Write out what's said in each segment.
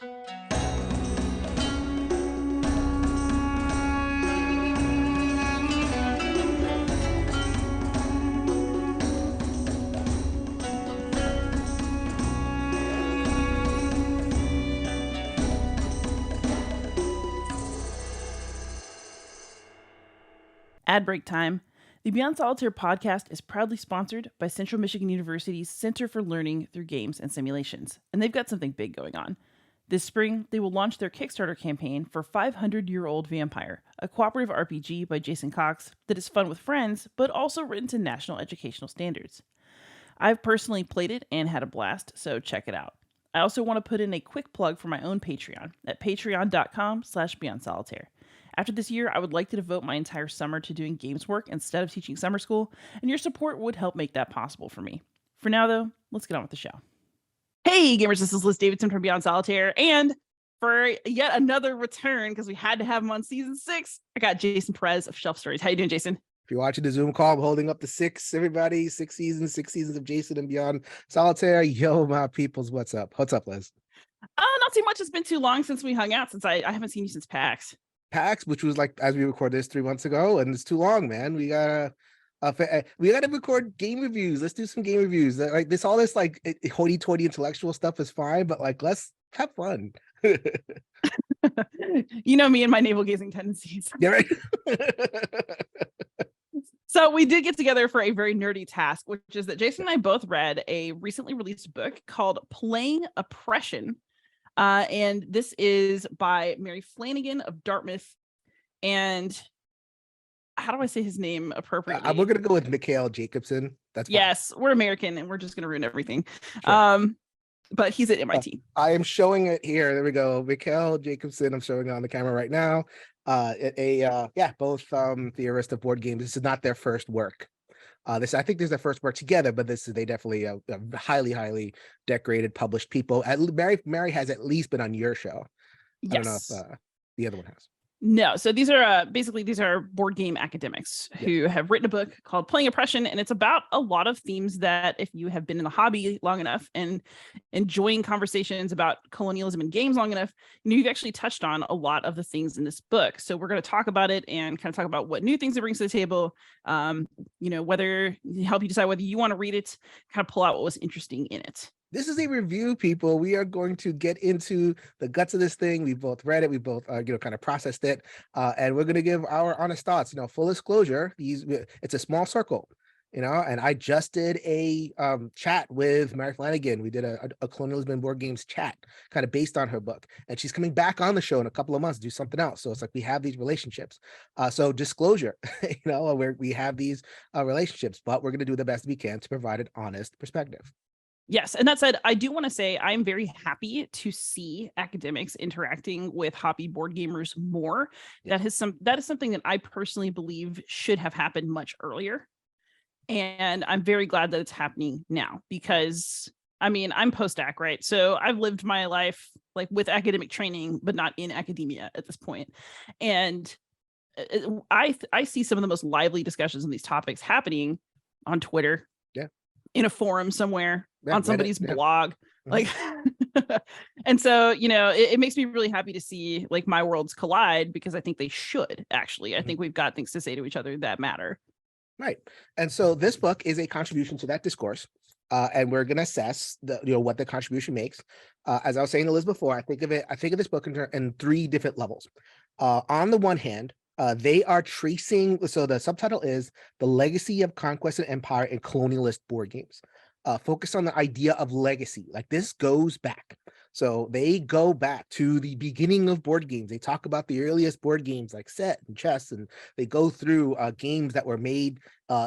Ad break time. The Beyond Solitaire podcast is proudly sponsored by Central Michigan University's Center for Learning Through Games and Simulations, and they've got something big going on. This spring, they will launch their Kickstarter campaign for 500-Year-Old Vampire, a cooperative RPG by Jason Cox that is fun with friends, but also written to national educational standards. I've personally played it and had a blast, so check it out. I also want to put in a quick plug for my own Patreon at patreon.com/BeyondSolitaire. After this year, I would like to devote my entire summer to doing games work instead of teaching summer school, and your support would help make that possible for me. For now, though, let's get on with the show. Hey, gamers, this is Liz Davidson from Beyond Solitaire, and for yet another return, because we had to have him on season 6, I got Jason Perez of Shelf Stories. How you doing, Jason? If you're watching the Zoom call, I'm holding up the 6, everybody. 6 seasons of Jason and Beyond Solitaire. Yo, my peoples, what's up? What's up, Liz? Not too much. It's been too long since we hung out, since I haven't seen you since PAX. PAX, which was like as we record this 3 months ago, and it's too long, man. We gotta record game reviews. Let's do some game reviews. Like this, all this like hoity-toity intellectual stuff is fine, but like let's have fun. You know me and my navel-gazing tendencies. Yeah, right. So we did get together for a very nerdy task, which is that Jason and I both read a recently released book called Playing Oppression. And this is by Mary Flanagan of Dartmouth. And how do I say his name appropriately? We're going to go with Mikhail Jacobson. That's fine. Yes, we're American and we're just going to ruin everything. Sure. But he's at MIT. I am showing it here. There we go. Mikhail Jacobson. I'm showing it on the camera right now. Both theorists of board games. This is not their first work. I think there's their first work together, but they definitely highly decorated, published people. Mary has at least been on your show. Yes. I don't know if the other one has. No, so these are board game academics who have written a book called Playing Oppression, and it's about a lot of themes that if you have been in the hobby long enough and enjoying conversations about colonialism in games long enough, you've actually touched on a lot of the things in this book. So we're going to talk about it and kind of talk about what new things it brings to the table, whether help you decide whether you want to read it, kind of pull out what was interesting in it. This is a review, people. We are going to get into the guts of this thing. We both read it. We both, kind of processed it. And we're going to give our honest thoughts. Full disclosure, it's a small circle, and I just did a chat with Mary Flanagan. We did a colonialism and board games chat kind of based on her book. And she's coming back on the show in a couple of months to do something else. So it's like we have these relationships. So disclosure, where we have these relationships, but we're going to do the best we can to provide an honest perspective. Yes. And that said, I do want to say I'm very happy to see academics interacting with hobby board gamers more. Yeah. That is something that I personally believe should have happened much earlier. And I'm very glad that it's happening now because, I'm post-ac, right? So I've lived my life like with academic training, but not in academia at this point. And I see some of the most lively discussions on these topics happening on Twitter. Yeah. In a forum somewhere, on somebody's blog. Like, and so, it makes me really happy to see like my worlds collide because I think they should actually. I think we've got things to say to each other that matter. Right. And so this book is a contribution to that discourse. And we're going to assess what the contribution makes. As I was saying to Liz before, I think of this book in 3 different levels. On the one hand, they are tracing, so the subtitle is The Legacy of Conquest and Empire in Colonialist Board Games. Focus on the idea of legacy. Like this goes back. So they go back to the beginning of board games. They talk about the earliest board games like set and chess, and they go through games that were made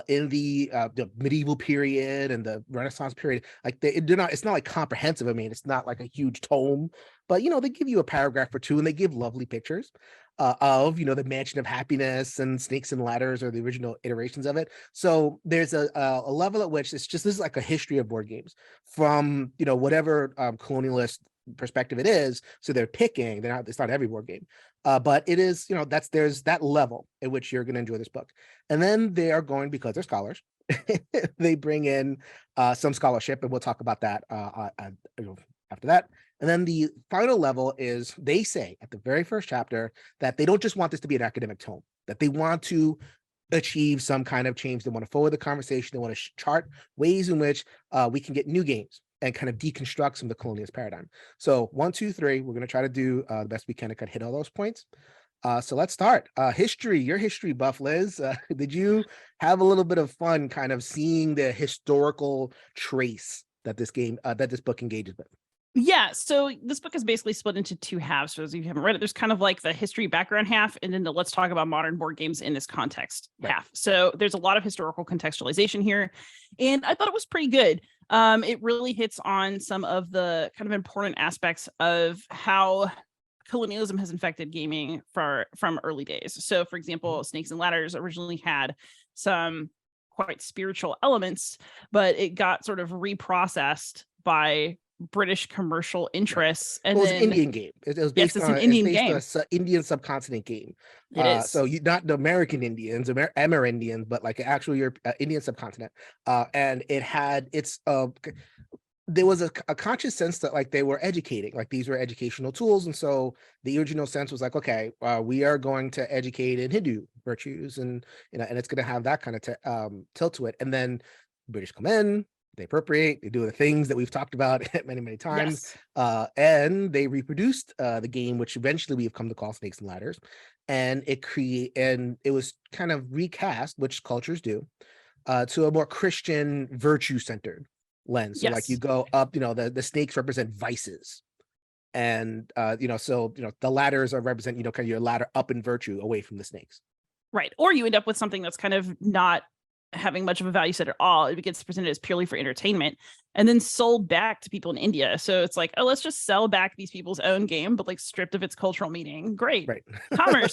in the medieval period and the Renaissance period. Like it's not like comprehensive. It's not like a huge tome, but they give you a paragraph or 2 and they give lovely pictures of the Mansion of Happiness and Snakes and Ladders or the original iterations of it. So there's a level at which this is like a history of board games from whatever colonialist perspective it is. So they're picking. It's not every board game, but it is. There's that level at which you're going to enjoy this book, and then they are going, because they're scholars. They bring in some scholarship, and we'll talk about that after that. And then the final level is they say at the very first chapter that they don't just want this to be an academic tome, that they want to achieve some kind of change. They want to forward the conversation. They want to chart ways in which we can get new games and kind of deconstruct some of the colonialist paradigm. So 1, 2, 3, we're going to try to do the best we can to hit all those points. So let's start. History, your history buff, Liz. Did you have a little bit of fun kind of seeing the historical trace that this book engages with? Yeah, so this book is basically split into two halves. For those of you who haven't read it, there's kind of like the history background half, and then the let's talk about modern board games in this context half. So there's a lot of historical contextualization here, and I thought it was pretty good. It really hits on some of the kind of important aspects of how colonialism has infected gaming from early days. So, for example, Snakes and Ladders originally had some quite spiritual elements, but it got sort of reprocessed by British commercial interests. And it was then an Indian game. It was based on an Indian subcontinent game. It is. So not the American Indians, Amerindians, but like actual Indian subcontinent. And it had there was a conscious sense that like they were educating, like these were educational tools. And so the original sense was like, okay, we are going to educate in Hindu virtues, and and it's going to have that kind of tilt to it. And then British come in, they appropriate, they do the things that we've talked about many, many times. Yes. And they reproduced the game, which eventually we've come to call Snakes and Ladders. And it was kind of recast, which cultures do, to a more Christian virtue-centered lens. So like you go up, the snakes represent vices. And the ladders represent, kind of your ladder up in virtue away from the snakes. Right. Or you end up with something that's kind of not having much of a value set at all. It gets presented as purely for entertainment and then sold back to people in India. So it's like, oh, let's just sell back these people's own game, but like stripped of its cultural meaning. Great. Right. Commerce.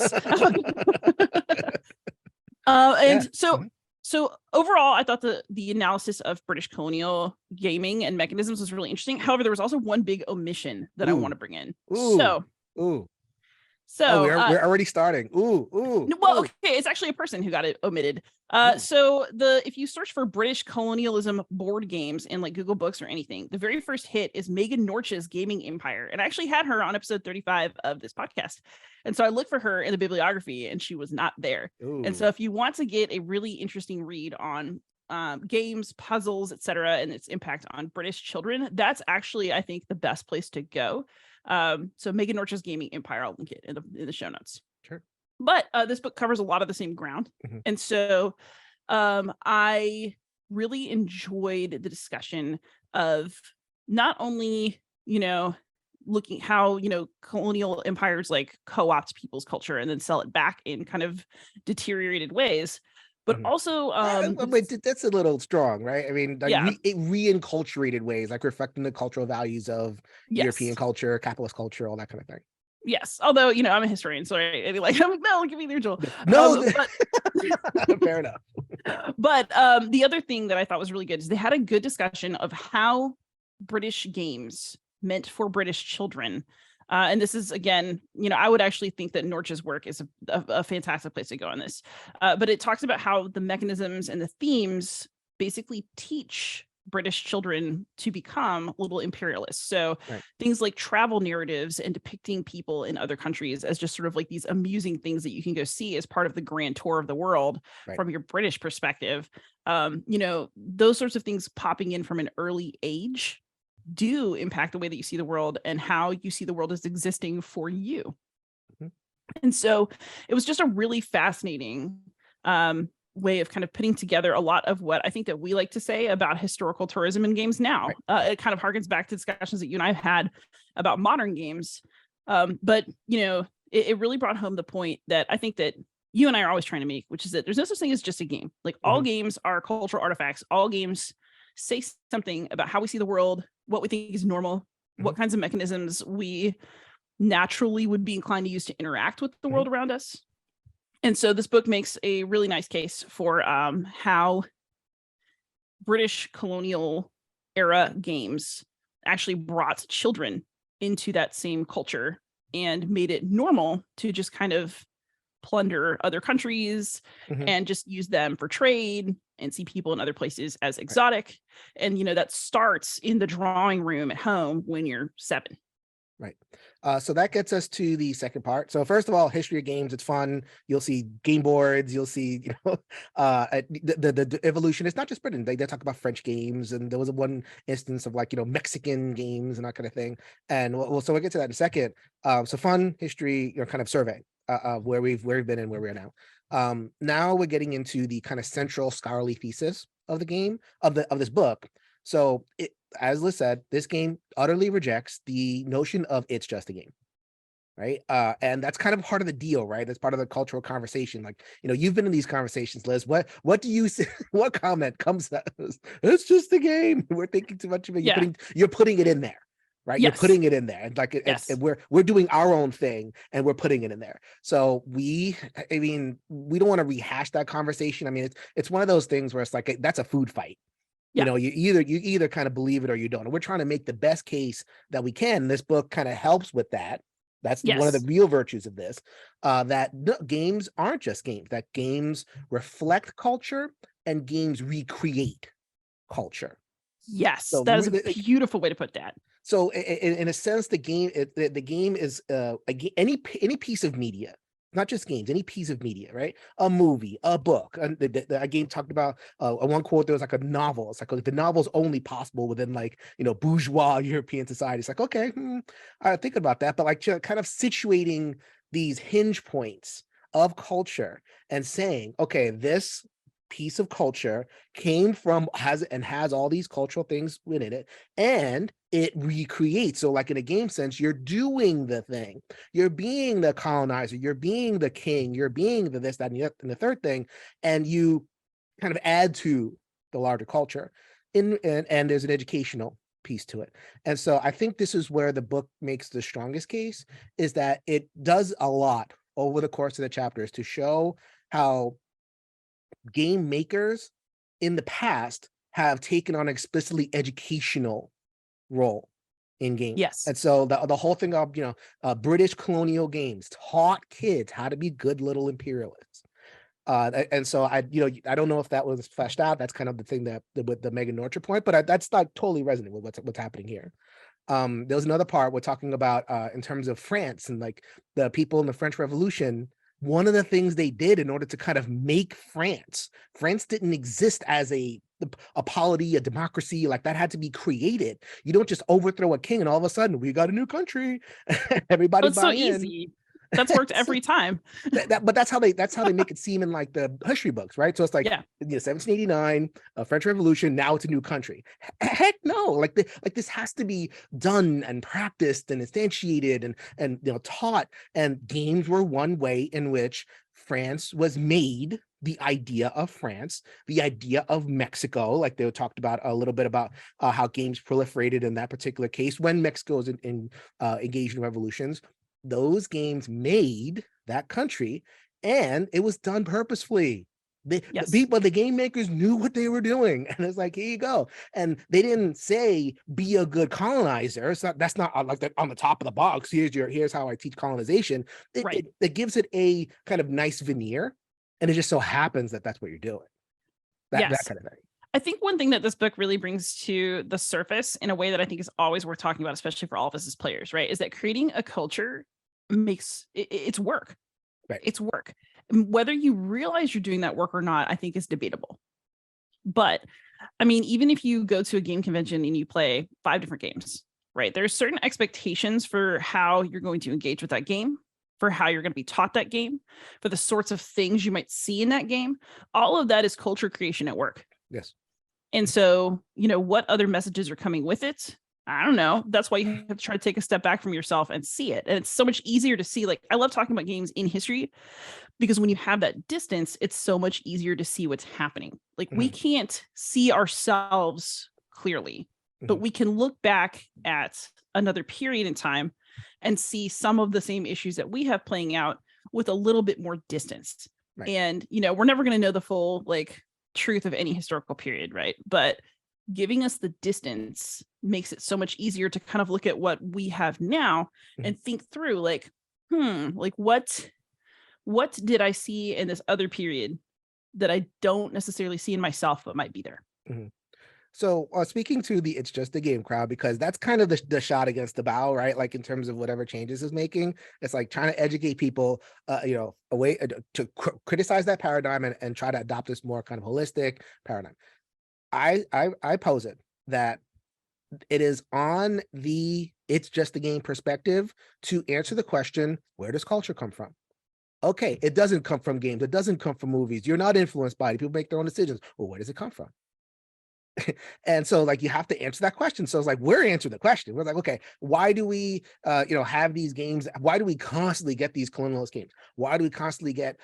So overall, I thought the analysis of British colonial gaming and mechanisms was really interesting. However, there was also one big omission that I want to bring in. So we're already starting. Well, okay, it's actually a person who got it omitted. So if you search for British colonialism board games in like Google Books or anything, the very first hit is Megan Norch's Gaming Empire. And I actually had her on episode 35 of this podcast. And so I looked for her in the bibliography and she was not there. Ooh. And so if you want to get a really interesting read on games, puzzles, etc., and its impact on British children, that's actually, I think, the best place to go. So Megan Norch's Gaming Empire, I'll link it in the show notes. Sure. But this book covers a lot of the same ground. Mm-hmm. And so I really enjoyed the discussion of not only, looking how, colonial empires like co-opt people's culture and then sell it back in kind of deteriorated ways, but also that's a little strong, right? I mean, like reinculturated ways, like reflecting the cultural values of European culture, capitalist culture, all that kind of thing. Yes, although I'm a historian, so I'm no, give me the original. No, fair enough. But the other thing that I thought was really good is they had a good discussion of how British games meant for British children. And this is, again, I would actually think that Norch's work is a fantastic place to go on this. But it talks about how the mechanisms and the themes basically teach British children to become little imperialists. So things like travel narratives and depicting people in other countries as just sort of like these amusing things that you can go see as part of the grand tour of the world from your British perspective. Those sorts of things popping in from an early age do impact the way that you see the world and how you see the world as existing for you. Mm-hmm. And so it was just a really fascinating way of kind of putting together a lot of what I think that we like to say about historical tourism in games now. It kind of harkens back to discussions that you and I have had about modern games. But it really brought home the point that I think that you and I are always trying to make, which is that there's no such thing as just a game. Like all games are cultural artifacts. All games say something about how we see the world, what we think is normal, what kinds of mechanisms we naturally would be inclined to use to interact with the world around us. And so this book makes a really nice case for how British colonial era games actually brought children into that same culture and made it normal to just kind of plunder other countries and just use them for trade and see people in other places as exotic. And, that starts in the drawing room at home when you're 7. Right. So that gets us to the second part. So first of all, history of games, it's fun. You'll see game boards. You'll see, the evolution. It's not just Britain. They talk about French games, and there was one instance of like Mexican games and that kind of thing. And so we'll get to that in a second. So fun history, kind of survey of where we've been and where we are now. Now we're getting into the kind of central scholarly thesis of the game of this book. So as Liz said, this game utterly rejects the notion of it's just a game, right? And that's kind of part of the deal, right? That's part of the cultural conversation. Like, you've been in these conversations, Liz. What do you say? What comment comes out? It's just a game. We're thinking too much of it. You're putting it in there, right? Yes. You're putting it in there, and like and we're doing our own thing, and we're putting it in there. So we don't want to rehash that conversation. I mean, it's one of those things where it's like that's a food fight. Yeah. You either kind of believe it or you don't. And we're trying to make the best case that we can. This book kind of helps with that. That's one of the real virtues of this, that games aren't just games, that games reflect culture and games recreate culture. Yes, so that is a beautiful way to put that. So in a sense, the game is any piece of media, not just games, any piece of media, right? A movie, a book. A game talked about one quote, there was like a novel. It's like the novel's only possible within bourgeois European society. It's like, okay, I think about that, but like kind of situating these hinge points of culture and saying, okay, this piece of culture came from has all these cultural things within it, and it recreates. So like in a game sense, you're doing the thing, you're being the colonizer, you're being the king, you're being the this, that, and the third thing, and you kind of add to the larger culture and there's an educational piece to it. And so I think this is where the book makes the strongest case, is that it does a lot over the course of the chapters to show how game makers in the past have taken on an explicitly educational role in games. Yes. And so the whole thing of, British colonial games taught kids how to be good little imperialists. And so I don't know if that was fleshed out. That's kind of the thing that with the Megan Norcher point, but that's not totally resonant with what's happening here. There was another part we're talking about in terms of France and like the people in the French Revolution. One of the things they did in order to kind of make France didn't exist as a polity, a democracy, like that had to be created. You don't just overthrow a king and all of a sudden we got a new country. Everybody it's so easy. That's worked every time. But that's how they make it seem in like the history books, right? So it's like 1789, French Revolution. Now it's a new country. Heck no! Like this has to be done and practiced and instantiated and taught. And games were one way in which France was made. The idea of France, the idea of Mexico, like they talked about a little bit about how games proliferated in that particular case when Mexico was engaged in revolutions. Those games made that country, and it was done purposefully. The game makers knew what they were doing, and it's like, here you go. And they didn't say be a good colonizer. That's not like that on the top of the box. Here's how I teach colonization. It gives it a kind of nice veneer, and it just so happens that that's what you're doing. That kind of thing. I think one thing that this book really brings to the surface in a way that I think is always worth talking about, especially for all of us as players, right, is that creating a culture makes it's work. Right. It's work. Whether you realize you're doing that work or not, I think is debatable. But I mean, even if you go to a game convention and you play 5 different games, right, there's certain expectations for how you're going to engage with that game, for how you're going to be taught that game, for the sorts of things you might see in that game. All of that is culture creation at work. Yes. And so, what other messages are coming with it? I don't know. That's why you have to try to take a step back from yourself and see it. And it's so much easier to see. Like, I love talking about games in history because when you have that distance, it's so much easier to see what's happening. Like, we can't see ourselves clearly, but we can look back at another period in time and see some of the same issues that we have playing out with a little bit more distance. Right. And, we're never going to know the full, truth of any historical period, right? But giving us the distance makes it so much easier to kind of look at what we have now and think through what did I see in this other period that I don't necessarily see in myself but might be there. So speaking to the it's just a game crowd, because that's kind of the shot against the bow, right? Like in terms of whatever changes is making, it's like trying to educate people, a way to criticize that paradigm and try to adopt this more kind of holistic paradigm. I pose it that it is on the it's just a game perspective to answer the question, where does culture come from? Okay, it doesn't come from games. It doesn't come from movies. You're not influenced by it. People make their own decisions. Well, where does it come from? And so like you have to answer that question. So it's like we're answering the question. We're like, okay, why do we have these games? Why do we constantly get these colonialist games? Why do we constantly get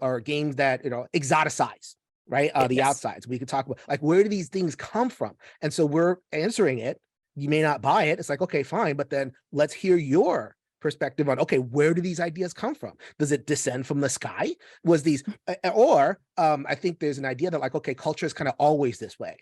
or games that exoticize, right? The Yes. outsides. We could talk about like where do these things come from? And so we're answering it. You may not buy it. It's like, okay, fine, but then let's hear your perspective on, okay, where do these ideas come from? Does it descend from the sky? Was these or I think there's an idea that like, okay, culture is kind of always this way.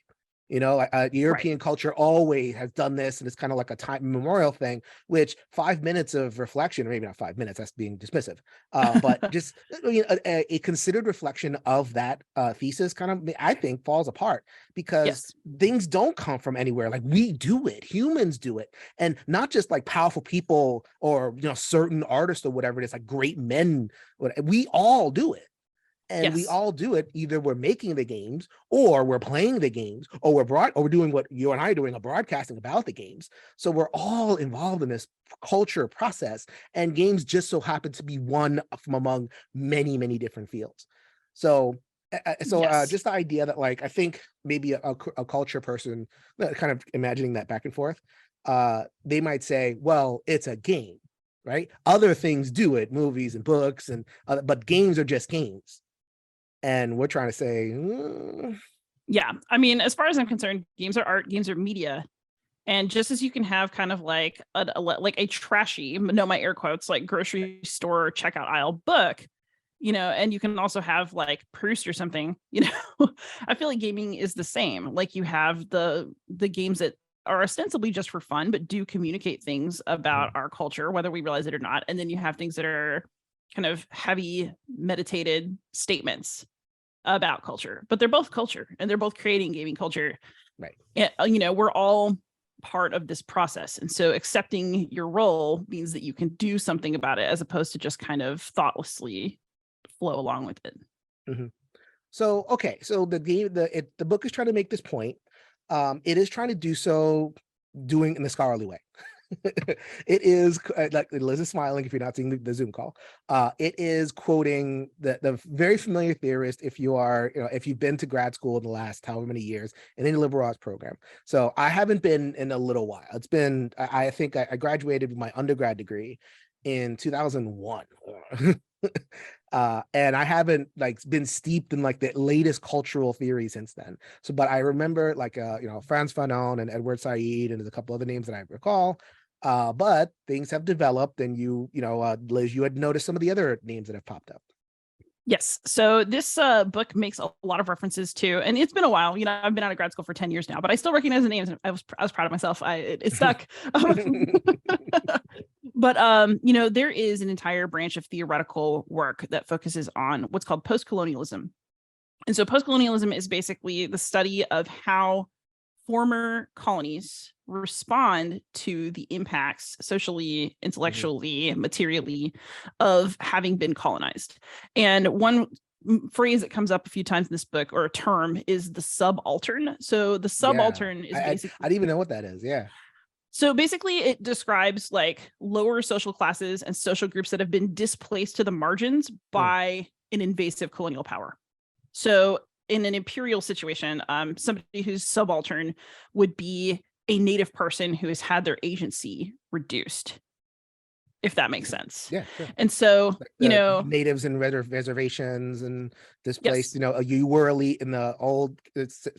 European Right. culture always has done this, and it's kind of like a time memorial thing, which 5 minutes of reflection, or maybe not 5 minutes, that's being dismissive, but just a considered reflection of that thesis kind of, I think, falls apart because Yes. things don't come from anywhere. Like we do it, humans do it, and not just like powerful people or certain artists or whatever it is, like great men. We all do it. And we Yes. all do it. Either we're making the games, or we're playing the games, or we're doing what you and I are doing, a broadcasting about the games. So we're all involved in this culture process, and games just so happen to be one from among many, many different fields. So, Yes. just the idea that, like, I think maybe a culture person, kind of imagining that back and forth, they might say, "Well, it's a game." Right? Other things do it, movies and books, but games are just games. And we're trying to say, Yeah. I mean, as far as I'm concerned, games are art, games are media. And just as you can have kind of like a trashy, no, my air quotes, like grocery store checkout aisle book, and you can also have like Proust or something, I feel like gaming is the same. Like you have the games that are ostensibly just for fun, but do communicate things about our culture, whether we realize it or not. And then you have things that are kind of heavy, meditated statements about culture, but they're both culture and they're both creating gaming culture. right. And, we're all part of this process. And so accepting your role means that you can do something about it as opposed to just kind of thoughtlessly flow along with it. Mhm. So, okay, so the book is trying to make this point. It is trying to do so doing in the scholarly way. It is like Liz is smiling if you're not seeing the Zoom call. It is quoting the very familiar theorist if you are, if you've been to grad school in the last however many years in any liberal arts program. So I haven't been in a little while. It's been, I think I graduated with my undergrad degree in 2001. And I haven't like been steeped in like the latest cultural theory since then. So, but I remember like Franz Fanon and Edward Said, and there's a couple other names that I recall. But things have developed, and Liz, you had noticed some of the other names that have popped up. Yes. So this book makes a lot of references to, and it's been a while. I've been out of grad school for 10 years now, but I still recognize the names. I was proud of myself. It stuck. But there is an entire branch of theoretical work that focuses on what's called post-colonialism. And so post-colonialism is basically the study of how former colonies respond to the impacts socially, intellectually, materially of having been colonized. And one phrase that comes up a few times in this book, or a term, is the subaltern. So the subaltern is basically, I didn't even know what that is. Yeah. So basically it describes like lower social classes and social groups that have been displaced to the margins by an invasive colonial power. So in an imperial situation, somebody who's subaltern would be a native person who has had their agency reduced, if that makes sense. Yeah, sure. And so, like natives and reservations and displaced, yes. you were elite in the old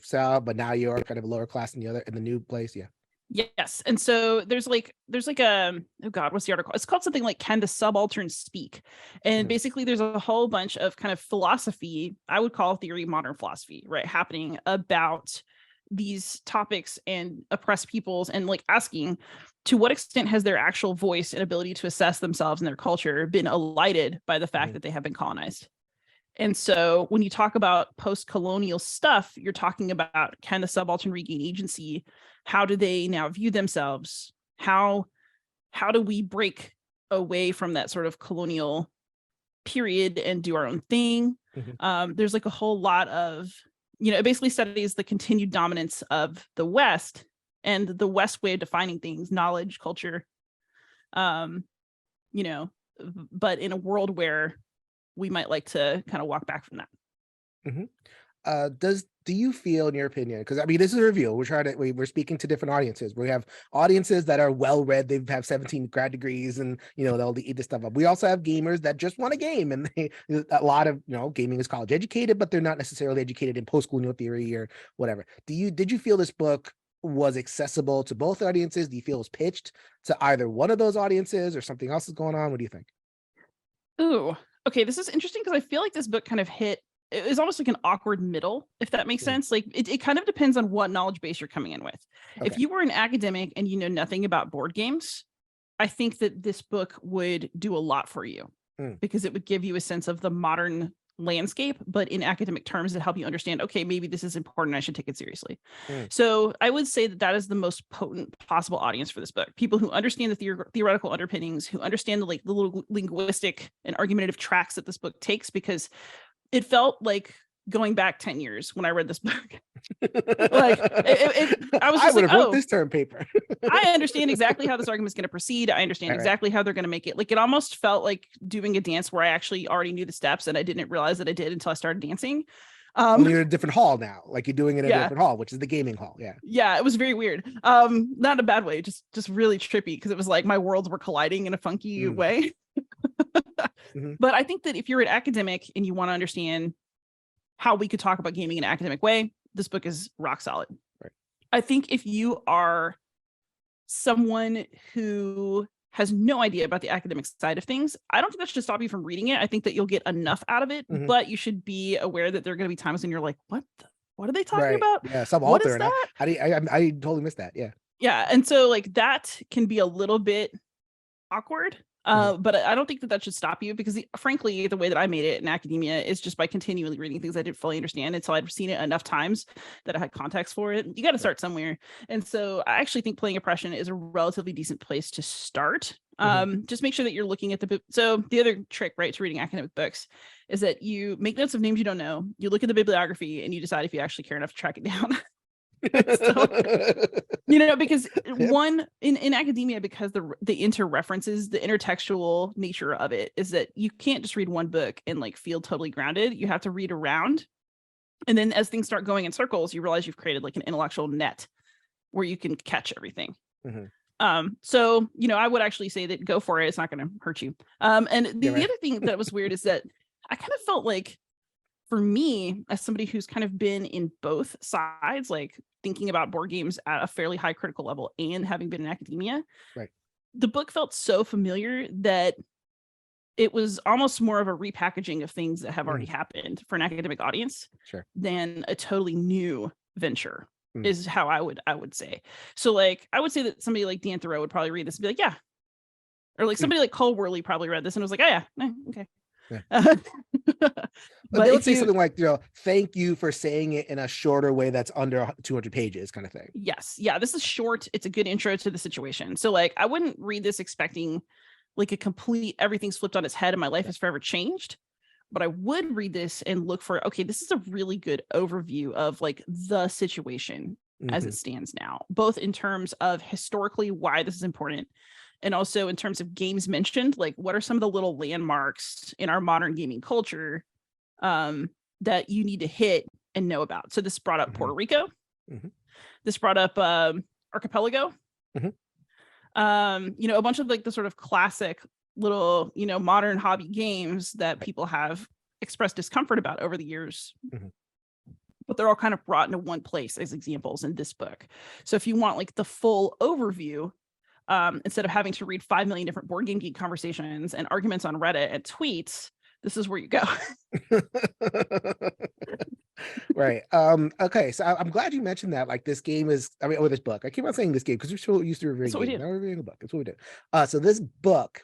South, but now you're kind of a lower class in the new place. Yeah. Yes. And so there's like a, oh God, what's the article? It's called something like Can the Subaltern Speak? And basically there's a whole bunch of kind of philosophy, I would call theory modern philosophy, right, happening about these topics and oppressed peoples, and like asking to what extent has their actual voice and ability to assess themselves and their culture been elided by the fact that they have been colonized. And so when you talk about post-colonial stuff, you're talking about, can the subaltern regain agency? How do they now view themselves? How do we break away from that sort of colonial period and do our own thing? There's like a whole lot of, it basically studies the continued dominance of the West and the West way of defining things, knowledge, culture, but in a world where we might like to kind of walk back from that. Do you feel, in your opinion, because I mean, this is a review, we're speaking to different audiences. We have audiences that are well read, they have 17 grad degrees, and they'll eat this stuff up. We also have gamers that just want a game, and a lot of gaming is college educated, but they're not necessarily educated in post-colonial theory or whatever. Did you feel this book was accessible to both audiences? Do you feel it was pitched to either one of those audiences, or something else is going on? What do you think? Ooh, okay, this is interesting because I feel like this book kind of hit, it was almost like an awkward middle, if that makes sense. Like it kind of depends on what knowledge base you're coming in with. Okay. If you were an academic and you know nothing about board games, I think that this book would do a lot for you because it would give you a sense of the modern landscape, but in academic terms to help you understand, okay, maybe this is important, I should take it seriously. So I would say that is the most potent possible audience for this book. People who understand the theoretical underpinnings, who understand the little linguistic and argumentative tracks that this book takes, because it felt like going back 10 years when I read this book. Like I was just I would have wrote this term paper. I understand exactly how this argument is going to proceed. I understand exactly how they're going to make it. Like it almost felt like doing a dance where I actually already knew the steps and I didn't realize that I did until I started dancing. Well, you're in a different hall now, like you're doing it in a different hall, which is the gaming hall. Yeah, it was very weird. Not in a bad way, just really trippy, because it was like my worlds were colliding in a funky way. But I think that if you're an academic and you want to understand how we could talk about gaming in an academic way, this book is rock solid. Right. I think if you are someone who has no idea about the academic side of things, I don't think that should stop you from reading it. I think that you'll get enough out of it, but you should be aware that there are going to be times when you're like, what are they talking about? Yeah, subaltern. What is that? I totally missed that. Yeah. And so like that can be a little bit awkward. But I don't think that should stop you, because frankly, the way that I made it in academia is just by continually reading things I didn't fully understand until I'd seen it enough times that I had context for it. You got to start somewhere. And so I actually think Playing Oppression is a relatively decent place to start. Just make sure that you're looking at so the other trick, right, to reading academic books is that you make notes of names you don't know, you look at the bibliography, and you decide if you actually care enough to track it down. So, because in academia, because the interreferences, the intertextual nature of it is that you can't just read one book and like feel totally grounded. You have to read around, and then as things start going in circles, you realize you've created like an intellectual net where you can catch everything. So I would actually say that go for it. It's not going to hurt you. And the other thing that was weird is that I kind of felt like, for me, as somebody who's kind of been in both sides, like thinking about board games at a fairly high critical level and having been in academia, the book felt so familiar that it was almost more of a repackaging of things that have already happened for an academic audience than a totally new venture, is how I would say. So like, I would say that somebody like Dan Thoreau would probably read this and be like, yeah. Or like somebody like Cole Worley probably read this and was like, oh yeah, okay. But they would say something like, thank you for saying it in a shorter way that's under 200 pages kind of thing. Yes. Yeah, this is short. It's a good intro to the situation. So like, I wouldn't read this expecting like a complete everything's flipped on its head and my life is forever changed. But I would read this and look for, okay, this is a really good overview of like the situation as it stands now, both in terms of historically why this is important, and also in terms of games mentioned, like what are some of the little landmarks in our modern gaming culture that you need to hit and know about. So this brought up Puerto Rico. This brought up Archipelago. A bunch of like the sort of classic little, modern hobby games that people have expressed discomfort about over the years. But they're all kind of brought into one place as examples in this book. So if you want like the full overview, instead of having to read 5 million different board game geek conversations and arguments on Reddit and tweets, this is where you go. Right. Okay. So I'm glad you mentioned that. Like this game is, or this book. I keep on saying this game because we're so used to reviewing games. Now we're reviewing a book. That's what we do. So this book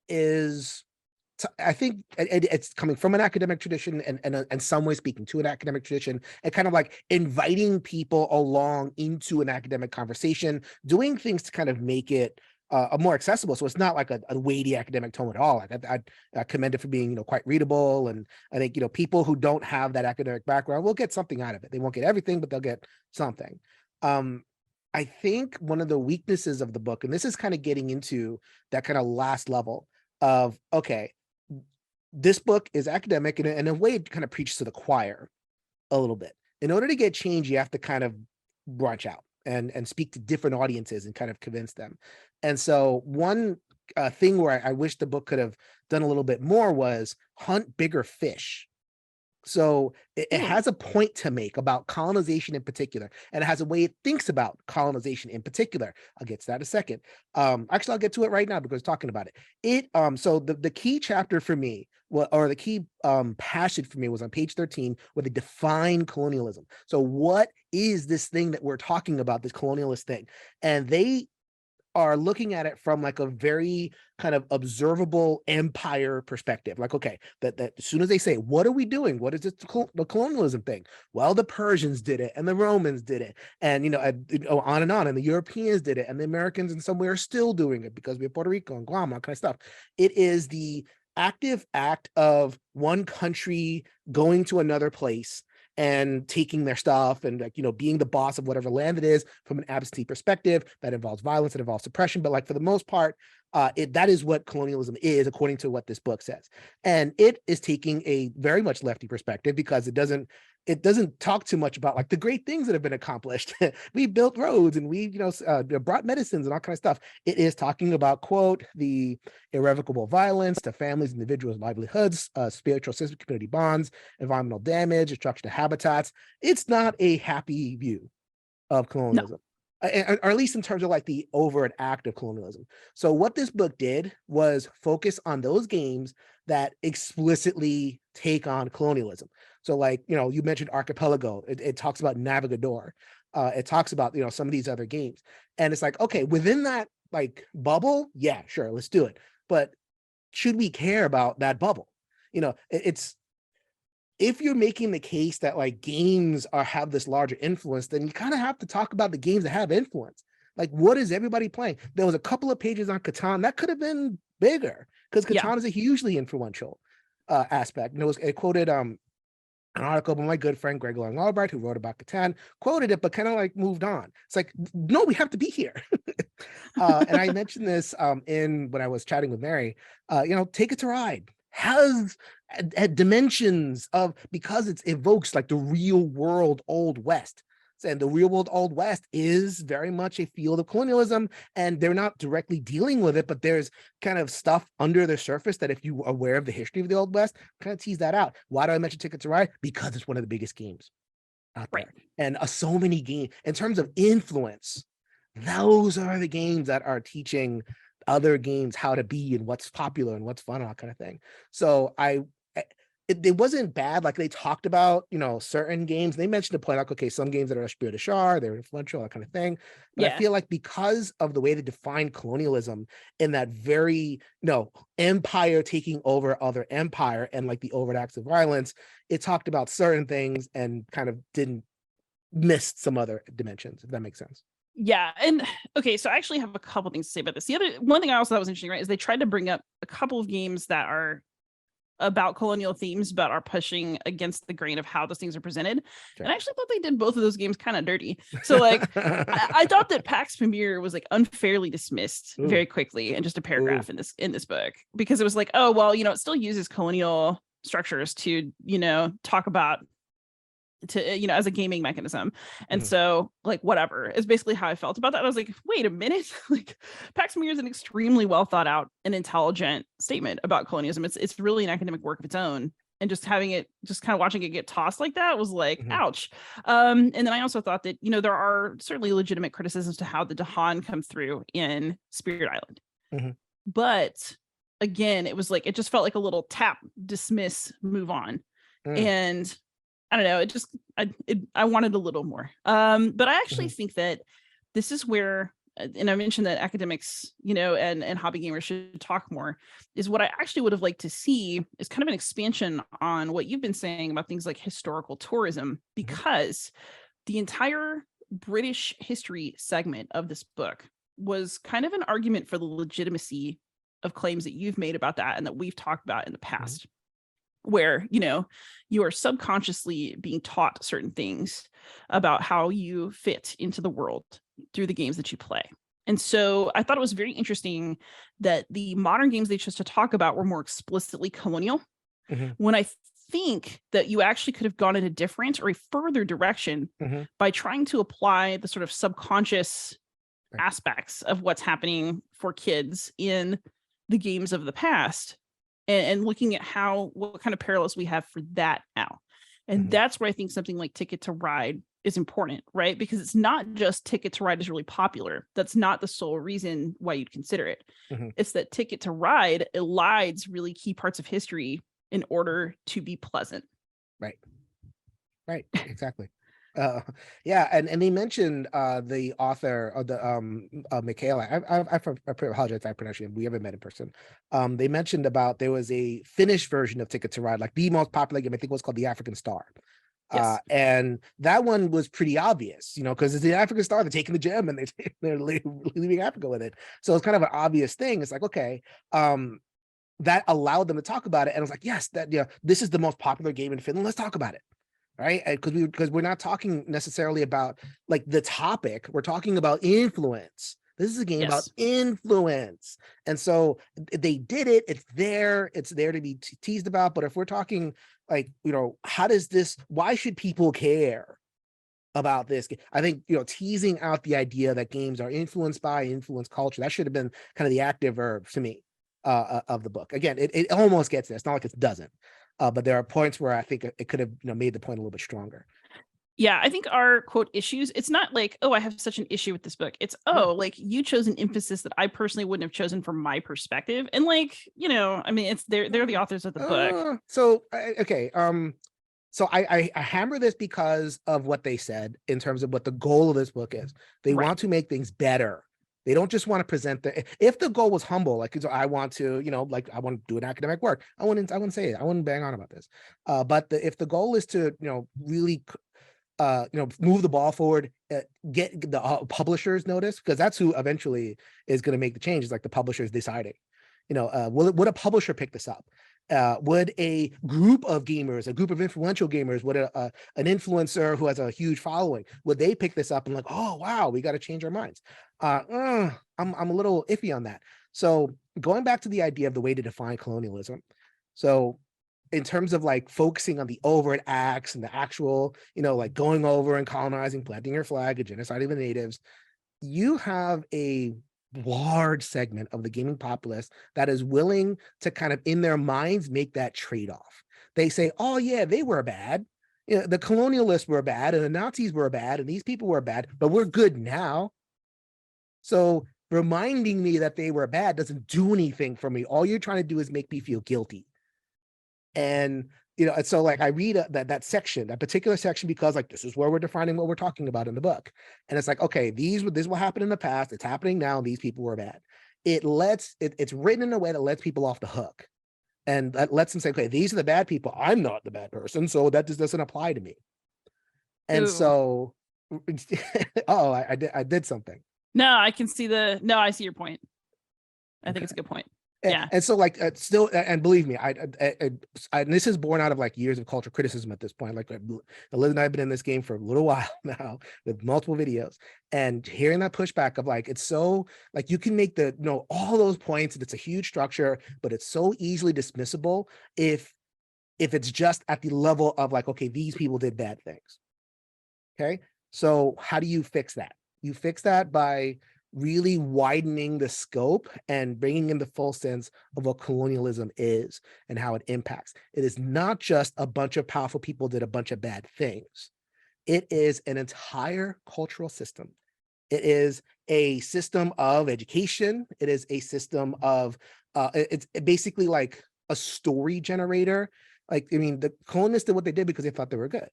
is I think it's coming from an academic tradition and some way speaking to an academic tradition and kind of like inviting people along into an academic conversation, doing things to kind of make it more accessible. So it's not like a weighty academic tone at all. Like I commend it for being, quite readable. And I think, people who don't have that academic background will get something out of it. They won't get everything, but they'll get something. I think one of the weaknesses of the book, and this is kind of getting into that kind of last level of, okay, this book is academic and in a way it kind of preaches to the choir a little bit. In order to get change, you have to kind of branch out and speak to different audiences and kind of convince them. And so one thing where I wish the book could have done a little bit more was hunt bigger fish. So it has a point to make about colonization in particular, and it has a way it thinks about colonization in particular. I'll get to that in a second. Actually, I'll get to it right now because talking about it. So the key chapter for me, or the key passage for me was on page 13, where they define colonialism. So what is this thing that we're talking about, this colonialist thing? And they are looking at it from like a very kind of observable empire perspective. Like, okay, that as soon as they say, what are we doing? What is this the colonialism thing? Well, the Persians did it and the Romans did it. And, on and on. And the Europeans did it. And the Americans in some way are still doing it because we have Puerto Rico and Guam, that kind of stuff. It is the active act of one country going to another place and taking their stuff and being the boss of whatever land it is from an absentee perspective. That involves violence, that involves suppression, but like for the most part, that is what colonialism is, according to what this book says. And it is taking a very much lefty perspective because it doesn't talk too much about like the great things that have been accomplished. We built roads and we brought medicines and all kind of stuff. It is talking about, quote, the irrevocable violence to families, individuals, livelihoods, spiritual system, community bonds, environmental damage, destruction of habitats. It's not a happy view of colonialism. No. Or at least in terms of like the overt act of colonialism. So what this book did was focus on those games that explicitly take on colonialism. So like, you mentioned Archipelago. It talks about Navigador. It talks about, some of these other games. And it's like, okay, within that like bubble, yeah, sure, let's do it. But should we care about that bubble? It's, if you're making the case that like games have this larger influence, then you kind of have to talk about the games that have influence. Like, what is everybody playing? There was a couple of pages on Catan that could have been bigger because Catan is a hugely influential aspect. And it quoted an article by my good friend Greg Long Albright, who wrote about Catan, quoted it, but kind of like moved on. It's like, no, we have to be here. And I mentioned this when I was chatting with Mary. Take It to Ride has dimensions of, because it evokes like the real world Old West. And the real world Old West is very much a field of colonialism, and they're not directly dealing with it, but there's kind of stuff under the surface that if you are aware of the history of the Old West, kind of tease that out. Why do I mention Ticket to Ride? Because it's one of the biggest games out there. And so many games in terms of influence, those are the games that are teaching other games how to be and what's popular and what's fun and that kind of thing. So it wasn't bad. Like they talked about, certain games. They mentioned the point like, okay, some games that are Spirit of Shar, they're influential, that kind of thing. But I feel like because of the way they define colonialism in that very, empire taking over other empire and like the overt acts of violence, it talked about certain things and kind of didn't miss some other dimensions, if that makes sense. Yeah. And okay, so I actually have a couple things to say about this. The other one thing I also thought was interesting, right, is they tried to bring up a couple of games that are about colonial themes, but are pushing against the grain of how those things are presented. Sure. And I actually thought they did both of those games kind of dirty. So like, I thought that Pax Pamir was like unfairly dismissed very quickly in just a paragraph in this book, because it was like, oh, well, it still uses colonial structures to, talk about as a gaming mechanism. And so like, whatever is basically how I felt about that. I was like, wait a minute, like Pax Pamir is an extremely well thought out and intelligent statement about colonialism. It's really an academic work of its own. And just having it, just kind of watching it get tossed like that was like, ouch. And then I also thought that, there are certainly legitimate criticisms to how the Dahan come through in Spirit Island. But again, it was like, it just felt like a little tap, dismiss, move on. And I don't know. It just, I wanted a little more. But I actually think that this is where, and I mentioned that academics, and hobby gamers should talk more, is what I actually would have liked to see is kind of an expansion on what you've been saying about things like historical tourism, Mhm. because the entire British history segment of this book was kind of an argument for the legitimacy of claims that you've made about that and that we've talked about in the Mhm. past, where you are subconsciously being taught certain things about how you fit into the world through the games that you play. And so I thought it was very interesting that the modern games they chose to talk about were more explicitly colonial, Mhm. when I think that you actually could have gone in a different or a further direction Mhm. by trying to apply the sort of subconscious Right. aspects of what's happening for kids in the games of the past, and looking at what kind of parallels we have for that now. And Mhm. that's where I think something like Ticket to Ride is important, right? Because it's not just Ticket to Ride is really popular. That's not the sole reason why you'd consider it. Mhm. It's that Ticket to Ride elides really key parts of history in order to be pleasant. Right. Right. Exactly. Uh, yeah, and they mentioned the author of the Michaela. I apologize if I pronounce it. We haven't met in person. They mentioned about there was a Finnish version of Ticket to Ride, like the most popular game. I think it was called the African Star. Yes. And that one was pretty obvious, because it's the African Star. They're taking the gem and they're leaving Africa with it. So it's kind of an obvious thing. It's like, okay, that allowed them to talk about it, and I was like, yes, that this is the most popular game in Finland. Let's talk about it. Right, because we're not talking necessarily about like the topic, we're talking about influence. This is a game about Yes. influence, and so they did it. It's there to be teased about. But if we're talking like, why should people care about this? I think teasing out the idea that games are influenced by influence culture, that should have been kind of the active verb to me of the book. Again, it almost gets there. It's not like it doesn't. But there are points where I think it could have made the point a little bit stronger. Yeah, I think our quote issues, it's not like, oh, I have such an issue with this book. It's, No. oh, like you chose an emphasis that I personally wouldn't have chosen from my perspective. And like, I mean, it's they're the authors of the book. Okay. So I hammer this because of what they said in terms of what the goal of this book is. They Right. want to make things better. They don't just want to present if the goal was humble, like I want to, like I want to do an academic work. I wouldn't say it. I wouldn't bang on about this. But if the goal is to, really move the ball forward, get the publishers notice, because that's who eventually is going to make the change. Is like the publishers deciding, would a publisher pick this up? Would a group of gamers, a group of influential gamers, would an influencer who has a huge following, would they pick this up and like, oh wow, we got to change our minds? I'm a little iffy on that. So going back to the idea of the way to define colonialism, so in terms of like focusing on the overt acts and the actual, like going over and colonizing, planting your flag, a genocide of the natives, you have a large segment of the gaming populace that is willing to kind of in their minds make that trade-off. They say, oh yeah, they were bad. The colonialists were bad and the Nazis were bad and these people were bad, but we're good now. So reminding me that they were bad doesn't do anything for me. All you're trying to do is make me feel guilty. And and so like I read that section, that particular section, because like this is where we're defining what we're talking about in the book. And it's like, okay, this will happen in the past, it's happening now, and these people were bad. It's written in a way that lets people off the hook, and that lets them say, okay, these are the bad people, I'm not the bad person, so that just doesn't apply to me. And Ooh. so oh, I did something. No, I see your point. I think Okay. it's a good point. And, Yeah. and so like still, and believe me, and this is born out of like years of cultural criticism at this point. Like Liz and I have been in this game for a little while now with multiple videos, and hearing that pushback of like, it's so like you can make all those points and it's a huge structure, but it's so easily dismissible if it's just at the level of like, okay, these people did bad things. Okay, so how do you fix that? You fix that by really widening the scope and bringing in the full sense of what colonialism is and how it impacts. It is not just a bunch of powerful people did a bunch of bad things. It is an entire cultural system. It is a system of education. It is a system of, it's basically like a story generator. Like, I mean, the colonists did what they did because they thought they were good.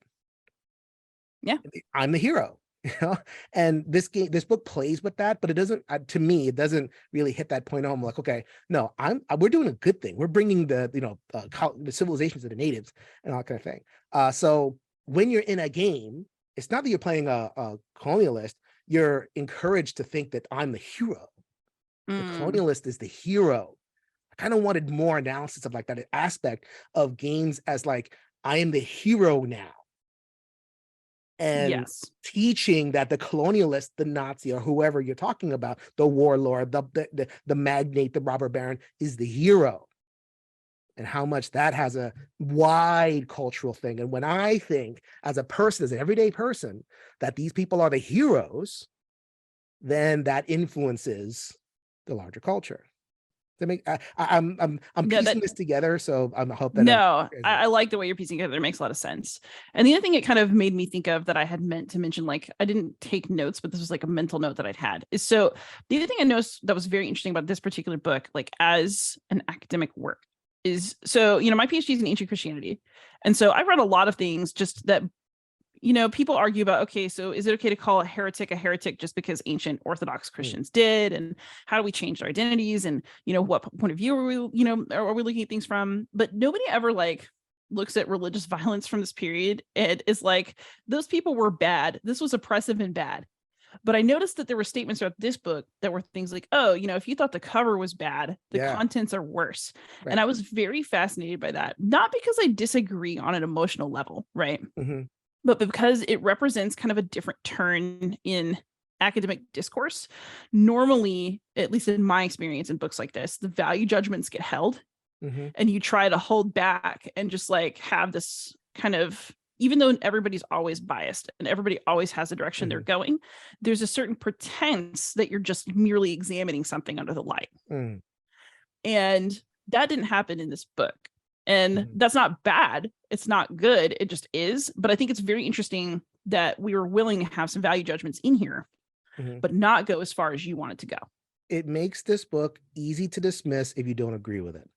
Yeah. I'm the hero. you know. And this book plays with that, but it doesn't, to me, it doesn't really hit that point home. Like, okay, no, we're doing a good thing. We're bringing the the civilizations of the natives and all that kind of thing. So when you're in a game, it's not that you're playing a colonialist. You're encouraged to think that I'm the hero. The colonialist is the hero. I kind of wanted more analysis of like that aspect of games as like, I am the hero now, and Yes. teaching that the colonialist, the Nazi, or whoever you're talking about, the warlord, the magnate, the robber baron, is the hero, and how much that has a wide cultural thing. And when I think as a person, as an everyday person, that these people are the heroes, then that influences the larger culture. That make I'm No, piecing this together, so I hope that no, I like the way you're piecing it together. It makes a lot of sense. And the other thing it kind of made me think of that I had meant to mention, like I didn't take notes, but this was like a mental note that I'd had, is so the other thing I noticed that was very interesting about this particular book, like as an academic work, is so, my PhD is in ancient Christianity. And so I read a lot of things just that people argue about, okay, so is it okay to call a heretic just because ancient Orthodox Christians did? And how do we change our identities? And, what point of view are we looking at things from? But nobody ever like looks at religious violence from this period and is like, those people were bad. This was oppressive and bad. But I noticed that there were statements throughout this book that were things like, oh, if you thought the cover was bad, the contents are worse. right. And I was very fascinated by that, not because I disagree on an emotional level, right? But because it represents kind of a different turn in academic discourse. Normally, at least in my experience in books like this, the value judgments get held and you try to hold back and just like have this kind of, even though everybody's always biased and everybody always has a direction they're going, there's a certain pretense that you're just merely examining something under the light. And that didn't happen in this book. And that's not bad. It's not good. It just is. But I think it's very interesting that we were willing to have some value judgments in here, but not go as far as you want it to go. It makes this book easy to dismiss if you don't agree with it.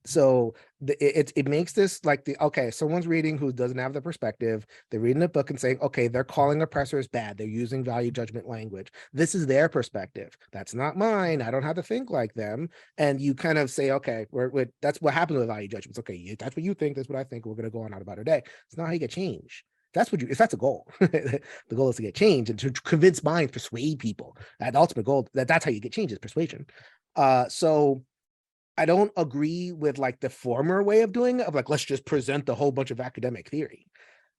So it makes this like okay, someone's reading who doesn't have the perspective, they're reading the book and saying, okay, they're calling oppressors bad, they're using value judgment language, this is their perspective, that's not mine, I don't have to think like them. And you kind of say, okay, that's what happens with value judgments. Okay, that's what you think, that's what I think, we're going to go on out about our day. It's not how you get change. If that's a goal, the goal is to get change and to convince minds, persuade people. That ultimate goal, that's how you get change, is persuasion. So I don't agree with like the former way of doing it, of like, let's just present a whole bunch of academic theory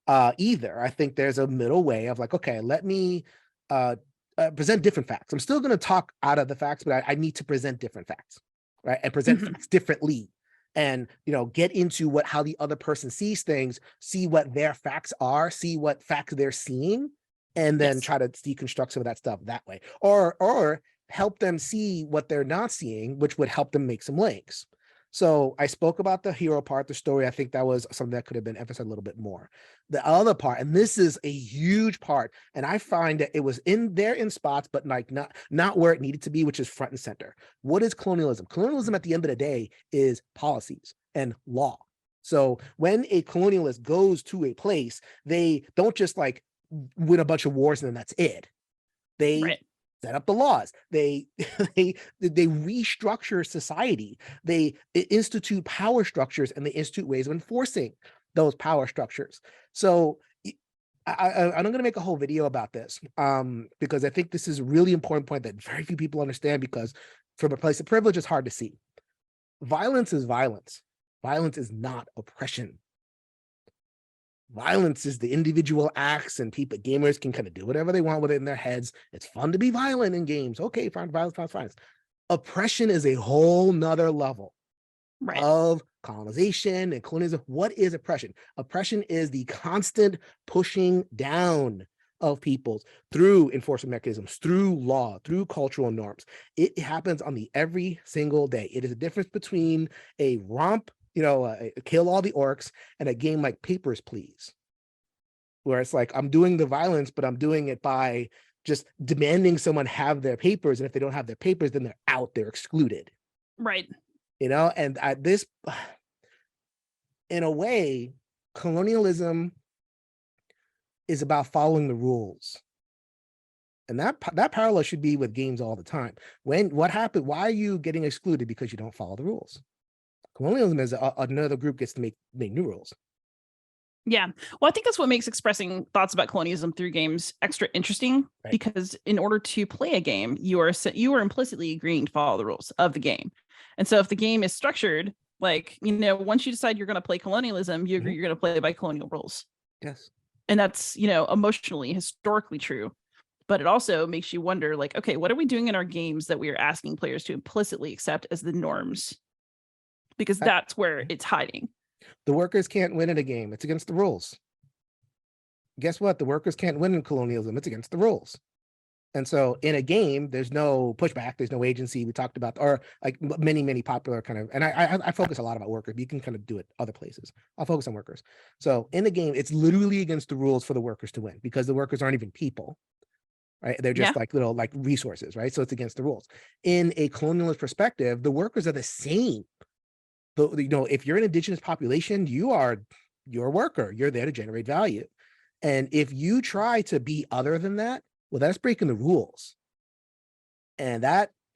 either. I think there's a middle way of like, okay, let me present different facts. I'm still going to talk out of the facts, but I need to present different facts, right? And present facts differently, and get into how the other person sees things, see what their facts are, see what facts they're seeing, and then try to deconstruct some of that stuff that way, or help them see what they're not seeing, which would help them make some links. So I spoke about the hero part, the story. I think that was something that could have been emphasized a little bit more. The other part, and this is a huge part, and I find that it was in there in spots, but like not where it needed to be, which is front and center. What is colonialism? Colonialism at the end of the day is policies and law. So when a colonialist goes to a place, they don't just like win a bunch of wars and then that's it. They set up the laws. They restructure society. They institute power structures, and they institute ways of enforcing those power structures. So I'm going to make a whole video about this because I think this is a really important point that very few people understand, because from a place of privilege, it's hard to see. Violence is violence. Violence is not oppression. Violence is the individual acts, and gamers can kind of do whatever they want with it in their heads. It's fun to be violent in games. Okay, fine, violence. Oppression is a whole nother level of colonization and colonialism. What is oppression? Oppression is the constant pushing down of peoples through enforcement mechanisms, through law, through cultural norms. It happens on the every single day. It is a difference between a romp, kill all the orcs, and a game like Papers, Please, where it's like, I'm doing the violence, but I'm doing it by just demanding someone have their papers. And if they don't have their papers, then they're out, they're excluded. Right. And this, in a way, colonialism is about following the rules. And that parallel should be with games all the time. What happened? Why are you getting excluded because you don't follow the rules? Colonialism is another group gets to make new rules. Yeah. Well, I think that's what makes expressing thoughts about colonialism through games extra interesting, Right. because in order to play a game, you are implicitly agreeing to follow the rules of the game. And so if the game is structured, like, once you decide you're going to play colonialism, you agree you're going to play by colonial rules. Yes. And that's, emotionally, historically true. But it also makes you wonder, like, okay, what are we doing in our games that we are asking players to implicitly accept as the norms? Because that's where it's hiding. The workers can't win in a game. It's against the rules. Guess what? The workers can't win in colonialism. It's against the rules. And so in a game, there's no pushback, there's no agency. We talked about, or like many popular kind of, and I focus a lot about workers, but you can kind of do it other places. I'll focus on workers. So in the game, it's literally against the rules for the workers to win, because the workers aren't even people, right? They're just like little like resources, right? So it's against the rules. In a colonialist perspective, the workers are the same. But if you're an indigenous population, you're a worker. You're there to generate value. And if you try to be other than that, well, that's breaking the rules. And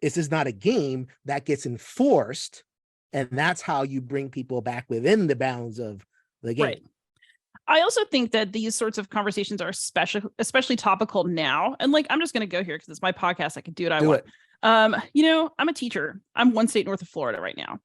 this is not a game that gets enforced. And that's how you bring people back within the bounds of the game. Right. I also think that these sorts of conversations are especially topical now. And like, I'm just going to go here because it's my podcast. I can do what I want. I'm a teacher. I'm one state north of Florida right now.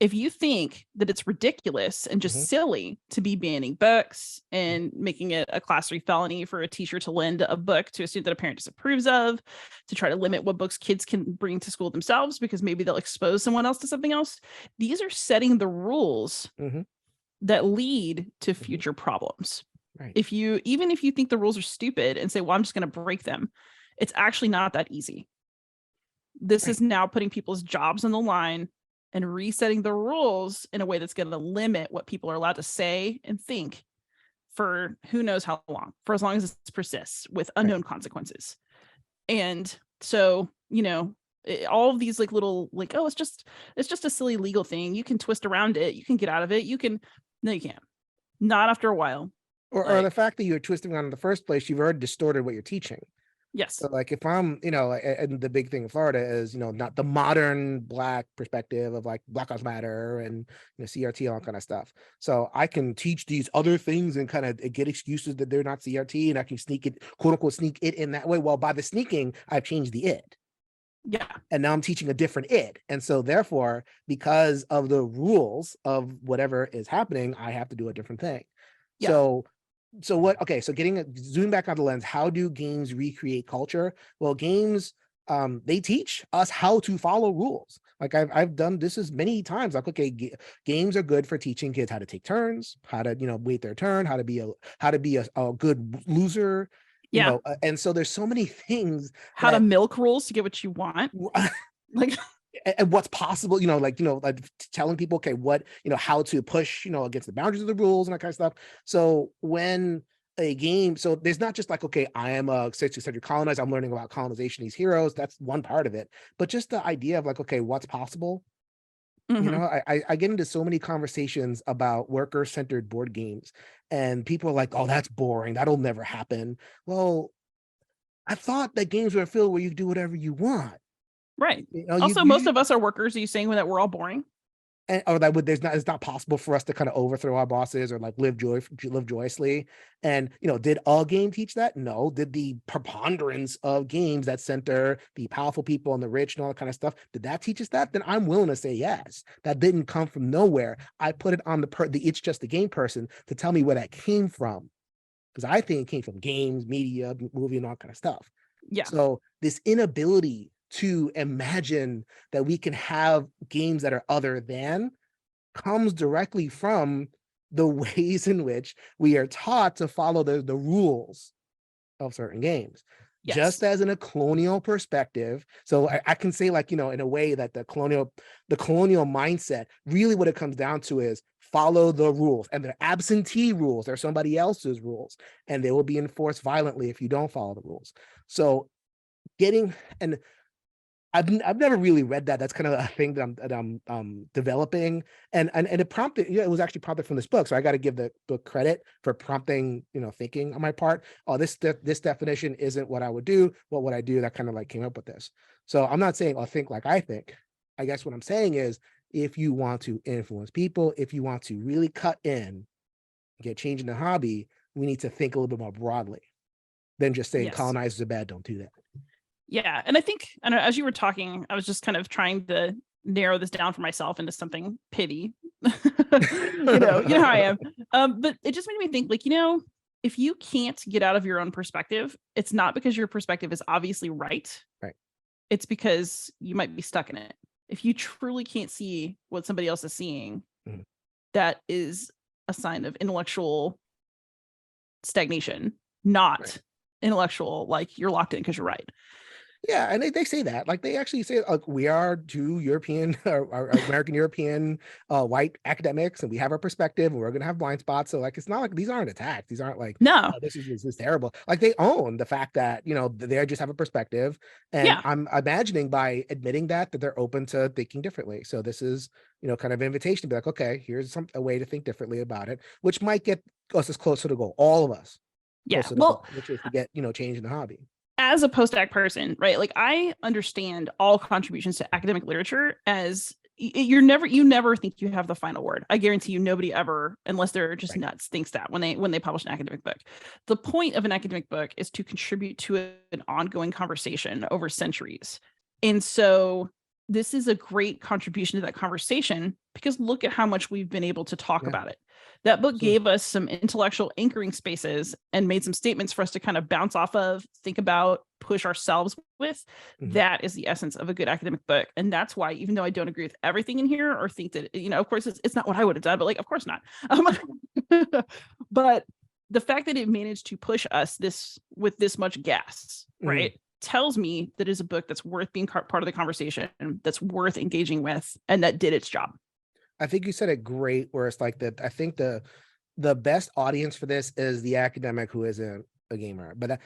If you think that it's ridiculous and just silly to be banning books and making it a class 3 felony for a teacher to lend a book to a student that a parent disapproves of, to try to limit what books kids can bring to school themselves because maybe they'll expose someone else to something else, these are setting the rules that lead to future problems. Right. Even if you think the rules are stupid and say, well, I'm just going to break them, it's actually not that easy. This is now putting people's jobs on the line and resetting the rules in a way that's going to limit what people are allowed to say and think for who knows how long, for as long as it persists with unknown consequences. And so, all of these like little, like, oh, it's just a silly legal thing. You can twist around it. You can get out of it. No, you can't. Not after a while. Or the fact that you're twisting around in the first place, you've already distorted what you're teaching. Yes. So like if I'm, and the big thing in Florida is, not the modern Black perspective of like Black Lives Matter and CRT and all kind of stuff. So I can teach these other things and kind of get excuses that they're not CRT, and I can sneak it, quote unquote, sneak it in that way. Well, by the sneaking, I've changed the id. Yeah. And now I'm teaching a different id. And so therefore, because of the rules of whatever is happening, I have to do a different thing. Yeah. So zooming back on the lens, how do games recreate culture? Well, games, they teach us how to follow rules. Like I've done this as many times. Like, okay, games are good for teaching kids how to take turns, how to, wait their turn, how to be a good loser. Yeah. And so there's so many things. How to milk rules to get what you want. Like, and what's possible, like telling people, okay, what, how to push, against the boundaries of the rules and that kind of stuff. So when a game, so there's not just like, okay, I am a 16th century colonized, I'm learning about colonization, these heroes, that's one part of it, but just the idea of like, okay, what's possible. I get into so many conversations about worker-centered board games, and people are like, oh, that's boring, that'll never happen. Well, I thought that games were a field where you do whatever you want. Right. Also, most of us are workers. Are you saying that we're all boring? Or that it's not possible for us to kind of overthrow our bosses or like live joyously. And did all game teach that? No. Did the preponderance of games that center the powerful people and the rich and all that kind of stuff, did that teach us that? Then I'm willing to say yes. That didn't come from nowhere. I put it on the it's just a game person to tell me where that came from, because I think it came from games, media, movie, and all kind of stuff. Yeah. So this inability to imagine that we can have games that are other than comes directly from the ways in which we are taught to follow the rules of certain games. Yes. Just as in a colonial perspective. So I can say, like, in a way that the colonial mindset, really what it comes down to is follow the rules, and they're absentee rules. They're somebody else's rules, and they will be enforced violently if you don't follow the rules. So I've never really read that. That's kind of a thing that I'm developing, and it prompted. Yeah, it was actually prompted from this book, so I got to give the book credit for prompting, thinking on my part. Oh, this definition isn't what I would do. What would I do? That kind of like came up with this. So I'm not saying I'll think like I think. I guess what I'm saying is, if you want to influence people, if you want to really cut in, get change in the hobby, we need to think a little bit more broadly than just saying Yes. colonizers are bad. Don't do that. Yeah. And I think, I don't know, as you were talking, I was just kind of trying to narrow this down for myself into something pithy. You know how I am. But it just made me think, like, if you can't get out of your own perspective, it's not because your perspective is obviously right. Right. It's because you might be stuck in it. If you truly can't see what somebody else is seeing, that is a sign of intellectual stagnation, not intellectual, like you're locked in because you're right. Yeah, and they say that, like they actually say, we are two European or American European white academics, and we have our perspective, and we're gonna have blind spots. So like, it's not like these aren't attacks. These aren't like, No. oh, this is terrible. Like they own the fact that they just have a perspective, and I'm imagining by admitting that they're open to thinking differently. So this is kind of invitation to be like, okay, here's a way to think differently about it, which might get us as closer to goal, all of us. Yeah. Closer to goal, which is to get change in the hobby. As a post-doc person, right? Like I understand all contributions to academic literature as you never think you have the final word. I guarantee you nobody ever, unless they're just nuts, thinks that when they publish an academic book. The point of an academic book is to contribute to an ongoing conversation over centuries. And so this is a great contribution to that conversation, because look at how much we've been able to talk about it. That book gave us some intellectual anchoring spaces and made some statements for us to kind of bounce off of, think about, push ourselves with. That is the essence of a good academic book. And that's why, even though I don't agree with everything in here or think that, of course, it's not what I would have done, but like, of course not. But the fact that it managed to push us with this much gas, right, tells me that it's a book that's worth being part of the conversation, that's worth engaging with, and that did its job. I think you said it great, where it's like that. I think the best audience for this is the academic who isn't a gamer, but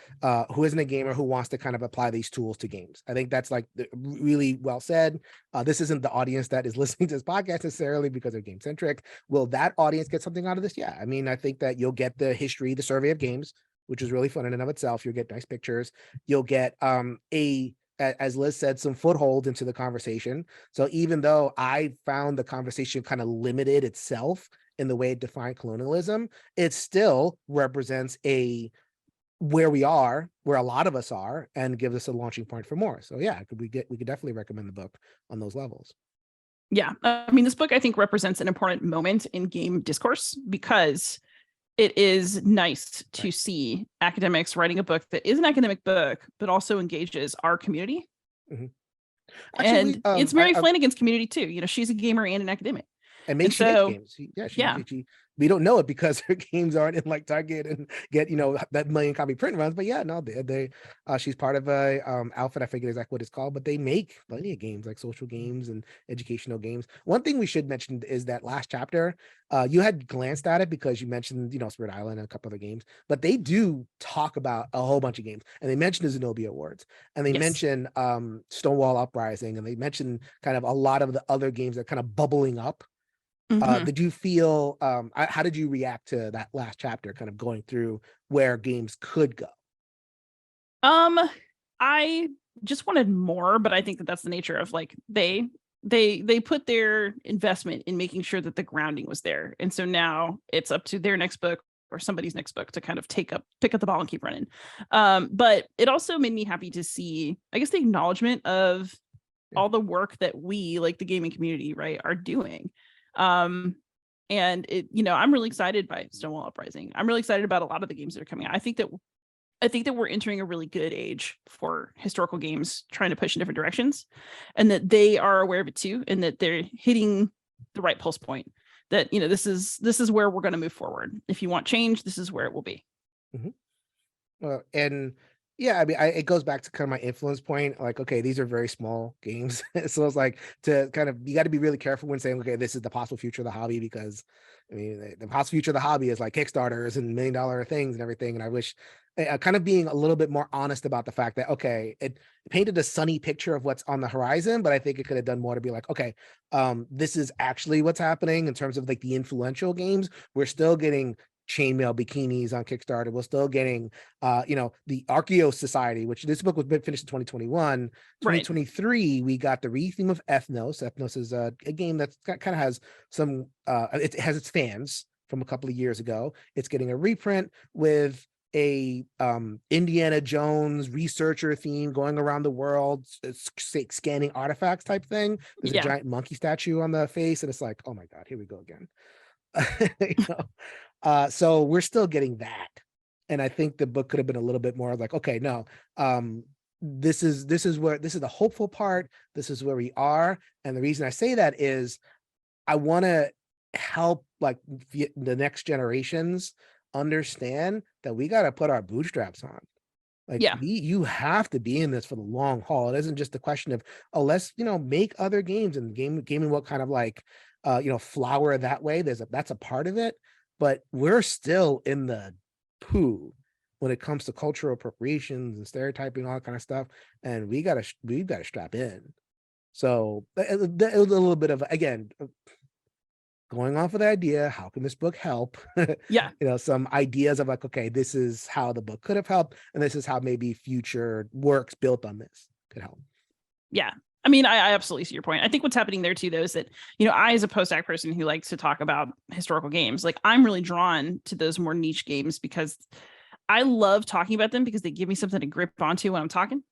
who isn't a gamer, who wants to kind of apply these tools to games. I think that's like really well said. This isn't the audience that is listening to this podcast necessarily because they're game centric. Will that audience get something out of this? Yeah. I mean, I think that you'll get the history, the survey of games, which is really fun in and of itself. You'll get nice pictures. You'll get as Liz said, some foothold into the conversation. So even though I found the conversation kind of limited itself in the way it defined colonialism, it still represents where we are, where a lot of us are, and gives us a launching point for more. So yeah, we could definitely recommend the book on those levels. Yeah. I mean, this book, I think, represents an important moment in game discourse, because it is nice to see academics writing a book that is an academic book, but also engages our community. Actually, and it's Mary Flanagan's community too. She's a gamer and an academic. And makes games. She we don't know it because her games aren't in like Target and get that million copy print runs. But yeah, no, they she's part of a outfit. I forget exactly what it's called, but they make plenty of games, like social games and educational games. One thing we should mention is that last chapter, you had glanced at it because you mentioned Spirit Island and a couple other games, but they do talk about a whole bunch of games, and they mentioned the Zenobia Awards, and they mention Stonewall Uprising, and they mention kind of a lot of the other games that are kind of bubbling up. Did you feel how did you react to that last chapter, kind of going through where games could go? I just wanted more, but I think that that's the nature of, like, they put their investment in making sure that the grounding was there, and so now it's up to their next book or somebody's next book to kind of pick up the ball and keep running. But it also made me happy to see, I guess, the acknowledgement of all the work that we, like the gaming community, right, are doing. And it, I'm really excited by Stonewall Uprising. I'm really excited about a lot of the games that are coming out. I think that we're entering a really good age for historical games trying to push in different directions, and that they are aware of it too, and that they're hitting the right pulse point, that, this is where we're going to move forward. If you want change, this is where it will be. And Yeah, I mean, it goes back to kind of my influence point. Like, okay, these are very small games, so it's like to kind of you got to be really careful when saying, okay, this is the possible future of the hobby because, I mean, the possible future of the hobby is like Kickstarters and $1 million things and everything. And I wish, kind of being a little bit more honest about the fact that okay, it painted a sunny picture of what's on the horizon, but I think it could have done more to be like, okay, this is actually what's happening in terms of like the influential games. We're still getting chainmail bikinis on Kickstarter. We're still getting the Archaeos Society, which this book was finished in 2021. Right. 2023, we got the re-theme of Ethnos. Ethnos is a game that kind of has some, it has its fans from a couple of years ago. It's getting a reprint with a Indiana Jones researcher theme going around the world, scanning artifacts type thing. There's a Yeah. giant monkey statue on the face, and it's like, oh my God, here we go again. you know? So we're still getting that. And I think the book could have been a little bit more like, okay, no, this is the hopeful part. This is where we are. And the reason I say that is I want to help like the next generations understand that we got to put our bootstraps on. Like Yeah. you have to be in this for the long haul. It isn't just a question of, oh, let's, make other games and gaming what kind of like, flower that way. That's a part of it, but we're still in the poo when it comes to cultural appropriations and stereotyping, all that kind of stuff. And we gotta strap in. So it was a little bit of, again, going off of the idea, how can this book help? Yeah. Some ideas of like, okay, this is how the book could have helped, and this is how maybe future works built on this could help. Yeah. I mean, I absolutely see your point. I think what's happening there too, though, is that, I, as a post-act person who likes to talk about historical games, like I'm really drawn to those more niche games because I love talking about them because they give me something to grip onto when I'm talking.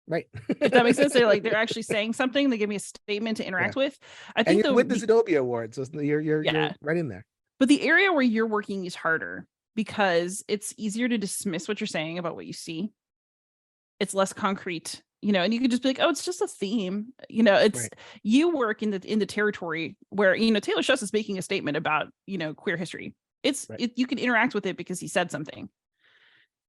Right. If that makes sense. They're actually saying something. They give me a statement to interact with. I And think you're though, with the Adobe Award, so you're yeah, right in there. but the area where you're working is harder because it's easier to dismiss what you're saying about what you see. It's less concrete, and you could just be like, oh, it's just a theme. It's Right. you work in the territory where, Taylor Shuss is making a statement about, queer history. Right. You can interact with it because he said something.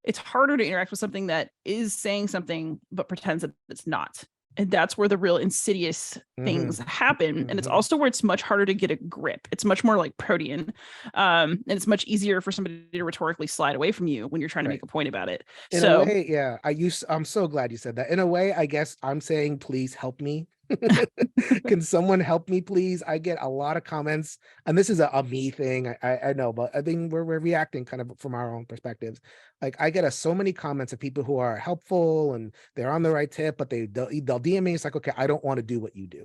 It's harder to interact with something that is saying something but pretends that it's not. And that's where the real insidious things happen. And it's also where it's much harder to get a grip. It's much more like protean. And it's much easier for somebody to rhetorically slide away from you when you're trying to Right. make a point about it. In a So way, yeah. I'm so glad you said that. In a way, I guess I'm saying, please help me. Can someone help me, please? I get a lot of comments, and this is a me thing. I know, but I think we're reacting kind of from our own perspectives. Like I get so many comments of people who are helpful and they're on the right tip, but they'll DM me. It's like, okay, I don't want to do what you do.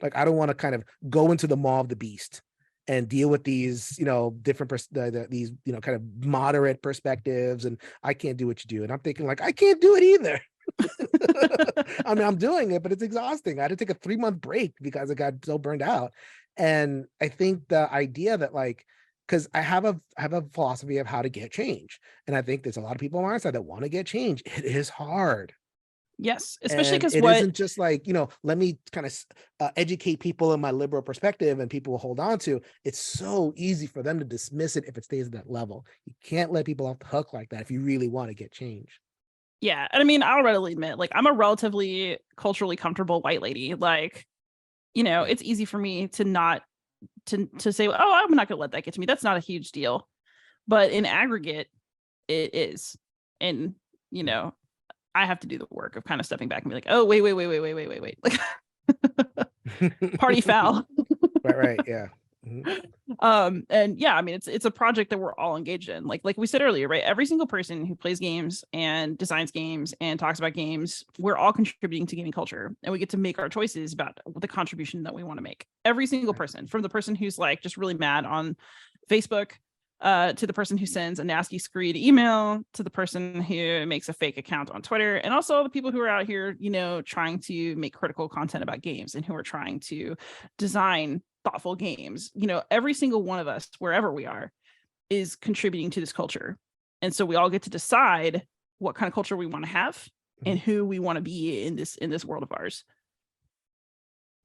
Like I don't want to kind of go into the maw of the beast and deal with these, different these, kind of moderate perspectives, and I can't do what you do. And I'm thinking like, I can't do it either. I mean, I'm doing it, but it's exhausting. I had to take a 3-month break because I got so burned out. And I think the idea that like, because I have a philosophy of how to get change. And I think there's a lot of people on our side that want to get change. It is hard. yes, especially And because it what isn't just like, let me kind of educate people in my liberal perspective and people will hold on to. It's so easy for them to dismiss it if it stays at that level. You can't let people off the hook like that if you really want to get change. yeah. And I mean, I'll readily admit, like, I'm a relatively culturally comfortable white lady. Like, it's easy for me to not to say, oh, I'm not gonna let that get to me. That's not a huge deal. But in aggregate, it is. And, I have to do the work of kind of stepping back and be like, oh, wait. Like party foul. Right. Yeah. And yeah, I mean, it's a project that we're all engaged in. Like we said earlier, right? Every single person who plays games and designs games and talks about games, we're all contributing to gaming culture, and we get to make our choices about the contribution that we want to make. Every single person, from the person who's like just really mad on Facebook, to the person who sends a nasty screed email, to the person who makes a fake account on Twitter, and also all the people who are out here, trying to make critical content about games and who are trying to design thoughtful games. Every single one of us, wherever we are, is contributing to this culture. And so we all get to decide what kind of culture we want to have and who we want to be in this world of ours.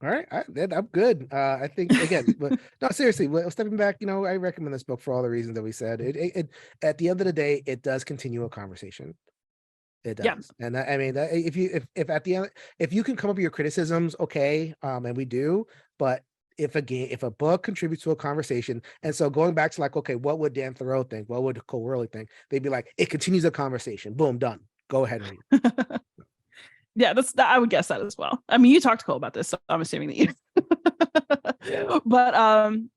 All right, I'm good. I think again, but no, seriously, stepping back, I recommend this book for all the reasons that we said. It at the end of the day, it does continue a conversation. It does. Yeah. And I mean, if at the end, if you can come up with your criticisms, okay, and we do, but if a book contributes to a conversation, and so going back to like, okay, what would Dan Thoreau think? What would Cole Worley think? They'd be like, it continues a conversation. Boom, done. Go ahead and read. Yeah, I would guess that as well. I mean, you talked to Cole about this, so I'm assuming that you. But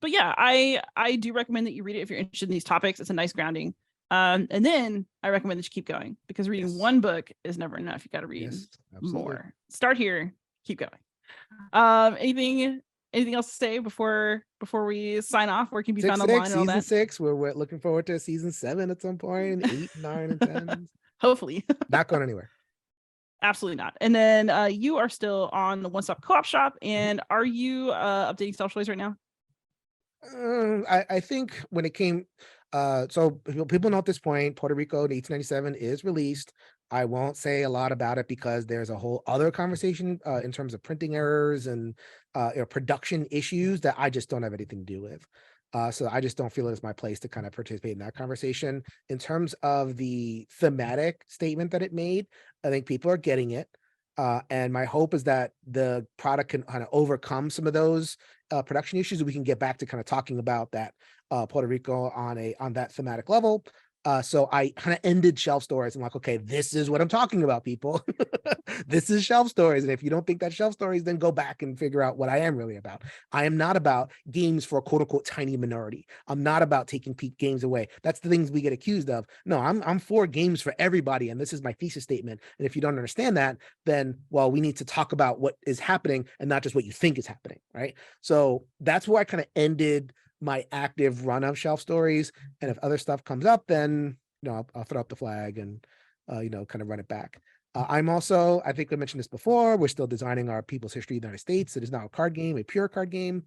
yeah, I do recommend that you read it if you're interested in these topics. It's a nice grounding. And then I recommend that you keep going, because reading one book is never enough. You got to read more. Start here, keep going. Anything else to say before we sign off? Where can be found online and all that? Season 6. We're looking forward to season 7 at some point. 8, 9, and 10. Hopefully. Not going anywhere. Absolutely not. And then you are still on the One Stop Co-op Shop. And are you updating Self Toys right now? I think when it came, so people know at this point, Puerto Rico 1897 is released. I won't say a lot about it because there's a whole other conversation in terms of printing errors and production issues that I just don't have anything to do with. So I just don't feel it's my place to kind of participate in that conversation. In terms of the thematic statement that it made, I think people are getting it. And my hope is that the product can kind of overcome some of those production issues, and we can get back to kind of talking about that Puerto Rico on that thematic level. So I kind of ended Shelf Stories. I'm like, okay, this is what I'm talking about, people. This is Shelf Stories. And if you don't think that's Shelf Stories, then go back and figure out what I am really about. I am not about games for a quote unquote tiny minority. I'm not about taking games away. That's the things we get accused of. No, I'm for games for everybody. And this is my thesis statement. And if you don't understand that, then, well, we need to talk about what is happening and not just what you think is happening, right? So that's where I kind of ended my active run of Shelf Stories. And if other stuff comes up, then I'll throw up the flag and kind of run it back. I'm also, I think I mentioned this before, we're still designing our People's History of the United States. It is now a card game, a pure card game.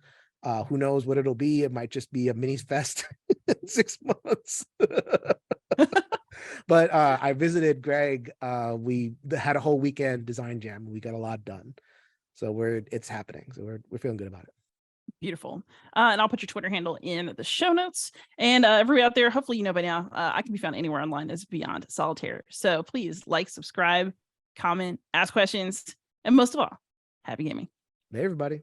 Who knows what it'll be? It might just be a mini fest in 6 months. But I visited Greg. We had a whole weekend design jam. We got a lot done. So it's happening. So we're feeling good about it. Beautiful. And I'll put your Twitter handle in the show notes. And everybody out there, hopefully you know by now, I can be found anywhere online as Beyond Solitaire. So please like, subscribe, comment, ask questions, and most of all, happy gaming. Hey, everybody.